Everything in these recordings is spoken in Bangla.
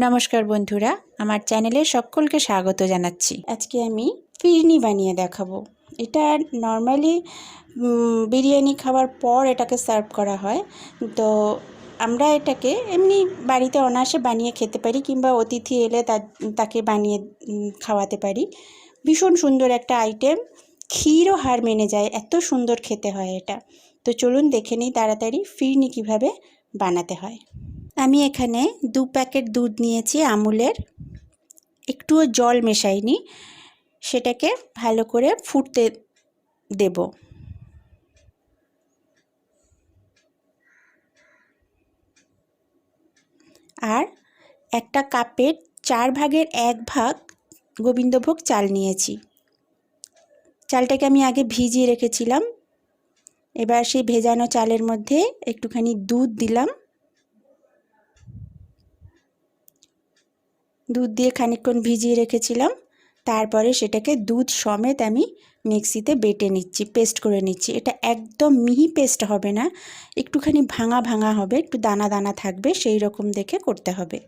নমস্কার বন্ধুরা, আমার চ্যানেলে সকলকে স্বাগত জানাচ্ছি। আজকে আমি ফিরনি বানিয়ে দেখাবো। এটা নর্মালি বিরিয়ানি খাওয়ার পর এটাকে সার্ভ করা হয়। তো আমরা এটাকে এমনি বাড়িতে অনায়াসে বানিয়ে খেতে পারি, কিংবা অতিথি এলে তাকে বানিয়ে খাওয়াতে পারি। ভীষণ সুন্দর একটা আইটেম, ক্ষীরও হার মেনে যায়, এত সুন্দর খেতে হয় এটা। তো চলুন দেখে নিই তাড়াতাড়ি ফিরনি কিভাবে বানাতে হয়। আমি এখানে 2 প্যাকেট দুধ নিয়েছি আমুলের, একটুও জল মেশাইনি। সেটাকে ভালো করে ফুটতে দেব। আর একটা কাপের 4 ভাগের 1 ভাগ গোবিন্দভোগ চাল নিয়েছি। চালটাকে আমি আগে ভিজিয়ে রেখেছিলাম। এবার সেই ভেজানো চালের মধ্যে একটুখানি দুধ দিলাম। দুধ দিয়ে খানিকক্ষণ ভিজিয়ে রেখেছিলাম। তারপরে সেটাকে দুধ সমেত আমি মিক্সিতে বেটে নিচ্ছি, পেস্ট করে নিচ্ছি। এটা একদম মিহি পেস্ট হবে না, একটুখানি ভাঙা ভাঙা হবে, একটু দানা দানা থাকবে, সেই রকম দেখে করতে হবে।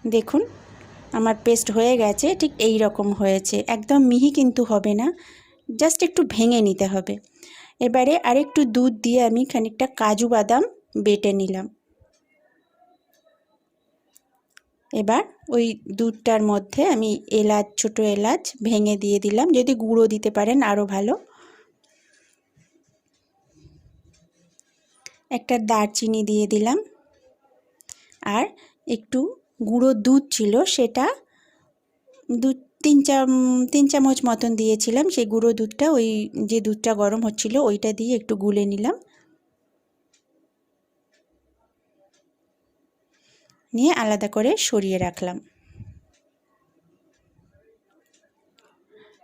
দেখুন আমার পেস্ট হয়ে গেছে, ঠিক এই রকম হয়েছে। একদম মিহি কিন্তু হবে না, জাস্ট একটু ভেঙে নিতে হবে। এবারে আরেকটু দুধ দিয়ে আমি খানিকটা কাজু বাদাম বেটে নিলাম। এবার ওই দুধটার মধ্যে আমি এলাচ, ছোটো এলাচ ভেঙে দিয়ে দিলাম। যদি গুঁড়ো দিতে পারেন আরও ভালো। একটা দারচিনি দিয়ে দিলাম। আর একটু গুঁড়ো দুধ ছিল, সেটা 3 চামচ মতন দিয়েছিলাম। সেই গুঁড়ো দুধটা, ওই যে দুধটা গরম হচ্ছিল ওইটা দিয়ে একটু গুলে নিলাম। নিয়ে আলাদা করে সরিয়ে রাখলাম।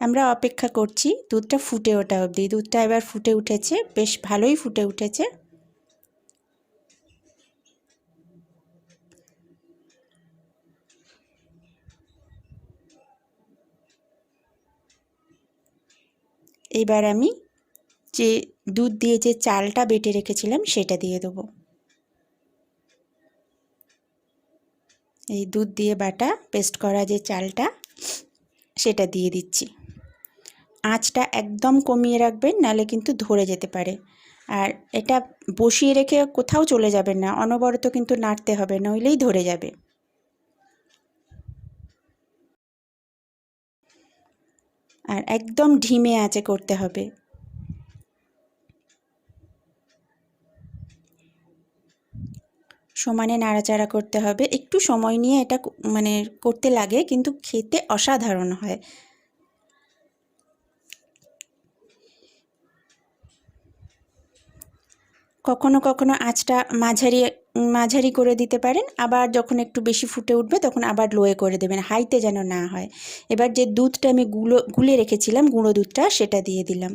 আমরা অপেক্ষা করছি দুধটা ফুটে ওঠা অবধি। দুধটা এবার ফুটে উঠেছে, বেশ ভালোই ফুটে উঠেছে। এবার আমি যে দুধ দিয়ে যে চালটা বেটে রেখেছিলাম সেটা দিয়ে দেবো। এই দুধ দিয়ে বাটা পেস্ট করা যে চালটা, সেটা দিয়ে দিচ্ছি। আঁচটা একদম কমিয়ে রাখবেন, নাহলে কিন্তু ধরে যেতে পারে। আর এটা বসিয়ে রেখে কোথাও চলে যাবেন না, অনবরত কিন্তু নাড়তে হবে, নইলেই ধরে যাবে। আর একদম ধিমে আঁচে করতে হবে। সমানে নাড়াচাড়া করতে হবে। একটু সময় নিয়ে এটা করতে লাগে, কিন্তু খেতে অসাধারণ হয়। কখনো কখনো আঁচটা মাঝারি করে দিতে পারেন, আবার যখন একটু বেশি ফুটে উঠবে তখন আবার লোয়ে করে দেবেন, হাইতে যেন না হয়। এবার যে দুধটা আমি গুলে রেখেছিলাম, গুঁড়ো দুধটা, সেটা দিয়ে দিলাম।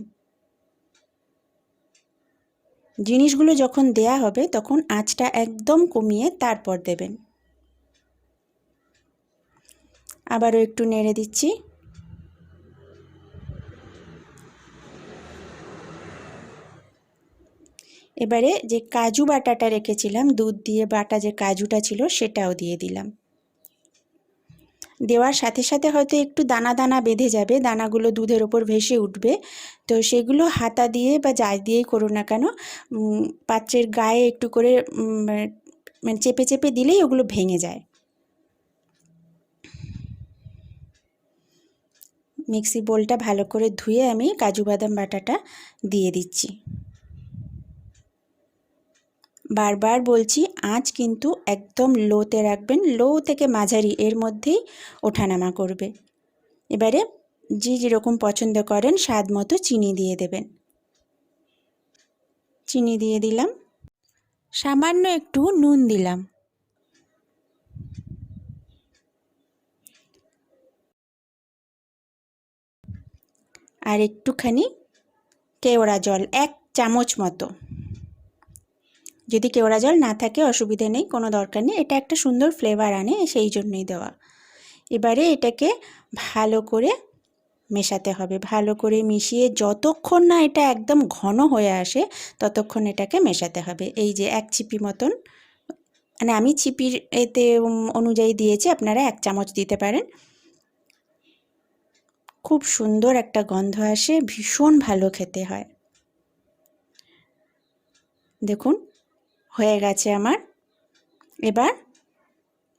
জিনিসগুলো যখন দেয়া হবে তখন আঁচটা একদম কমিয়ে তারপর দেবেন। আবারও একটু নেড়ে দিচ্ছি। এবারে যে কাজু বাটাটা রেখেছিলাম, দুধ দিয়ে বাটা যে কাজুটা ছিল, সেটাও দিয়ে দিলাম। দেওয়ার সাথে সাথে হয়তো একটু দানা দানা বেঁধে যাবে, দানাগুলো দুধের ওপর ভেসে উঠবে। তো সেগুলো হাতা দিয়ে বা যাই দিয়েই করো না কেন, পাত্রের গায়ে একটু করে চেপে চেপে দিলেই ওগুলো ভেঙে যায়। মিক্সি বোলটা ভালো করে ধুয়ে আমি কাজু বাদাম বাটাটা দিয়ে দিচ্ছি। বারবার বলছি, আঁচ কিন্তু একদম লোতে রাখবেন, লো থেকে মাঝারি, এর মধ্যেই ওঠানামা করবে। এবারে যে যেরকম পছন্দ করেন স্বাদ মতো চিনি দিয়ে দেবেন। চিনি দিয়ে দিলাম, সামান্য একটু নুন দিলাম। আর একটুখানি কেওড়া জল, 1 চামচ মতো। যদি কেওড়া জল না থাকে অসুবিধে নেই, কোনো দরকার নেই, এটা একটা সুন্দর ফ্লেভার আনে, সেই জন্যই দেওয়া। এবারে এটাকে ভালো করে মেশাতে হবে। ভালো করে মিশিয়ে যতক্ষণ না এটা একদম ঘন হয়ে আসে ততক্ষণ এটাকে মেশাতে হবে। এই যে 1 চিপি মতন মানে আমি ছিপির এতে অনুযায়ী দিয়েছি, আপনারা 1 চামচ দিতে পারেন। খুব সুন্দর একটা গন্ধ আসে, ভীষণ ভালো খেতে হয়। দেখুন হয়ে গেছে আমার। এবার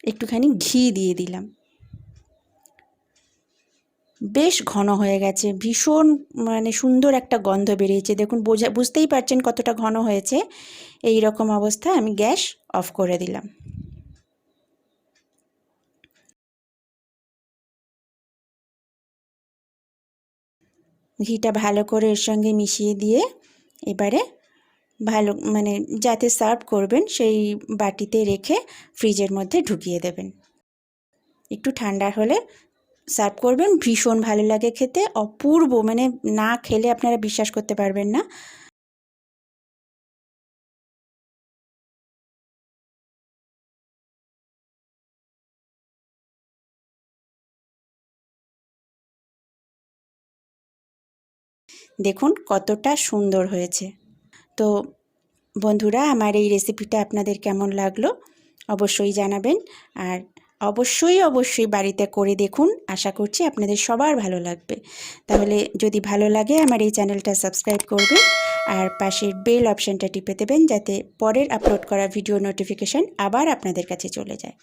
একটুখানি ঘি দিয়ে দিলাম। বেশ ঘন হয়ে গেছে, ভীষণ মানে সুন্দর একটা গন্ধ বেরিয়েছে। দেখুন বুঝতেই পারছেন কতটা ঘন হয়েছে। এই রকম অবস্থায় আমি গ্যাস অফ করে দিলাম। ঘিটা ভালো করে এর সঙ্গে মিশিয়ে দিয়ে এবারে ভালো মানে যাতে সার্ভ করবেন সেই বাটিতে রেখে ফ্রিজের মধ্যে ঢুকিয়ে দেবেন। একটু ঠান্ডা হলে সার্ভ করবেন, ভীষণ ভালো লাগে খেতে, অপূর্ব, মানে না খেলে আপনারা বিশ্বাস করতে পারবেন না। দেখুন কতটা সুন্দর হয়েছে। তো বন্ধুরা, আমার এই রেসিপিটা আপনাদের কেমন লাগলো অবশ্যই জানাবেন। আর অবশ্যই বাড়িতে করে দেখুন, আশা করছি আপনাদের সবার ভালো লাগবে। তাহলে যদি ভালো লাগে আমার এই চ্যানেলটা সাবস্ক্রাইব করবেন আর পাশের বেল অপশানটা টিপে দেবেন, যাতে পরের আপলোড করা ভিডিও নোটিফিকেশান আবার আপনাদের কাছে চলে যায়।